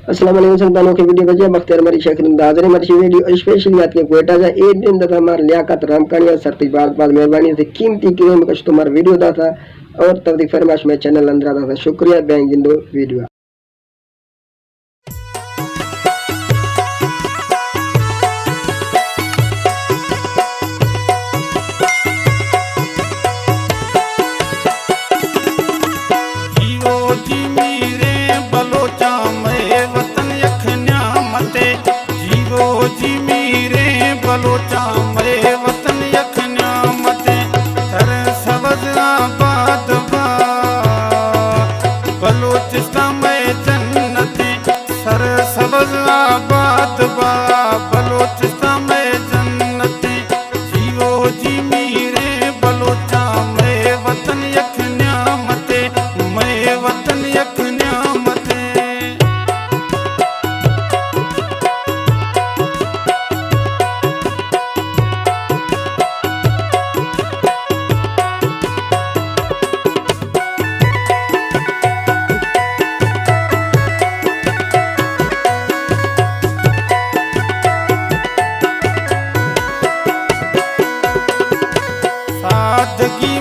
अस्सलाम वालेकुम संतानों की वीडियो बजे बख्तियार मरी शेख हाजिर मर्ची वीडियो स्पेशल याद के कोयटा जा एक दिन दफा मार लियाकत रामकानिया सरती बात मेहरबानी से कीमती किलो में कुछ तुम्हारा वीडियो दा था और तब फरमाश में चैनल अंदर था शुक्रिया बैंक जिंदो वीडियो बलोचा मरे वतन यखन्या मते सर सबज आबाद बा बलोचिस्तान में जन्नते सर सबज आबाद बा बलोचिस्तान में जन्नते जीवो जी मीरे बलोचा मरे वतन यखन्या मते मैं वतन यखन्या मते सादगी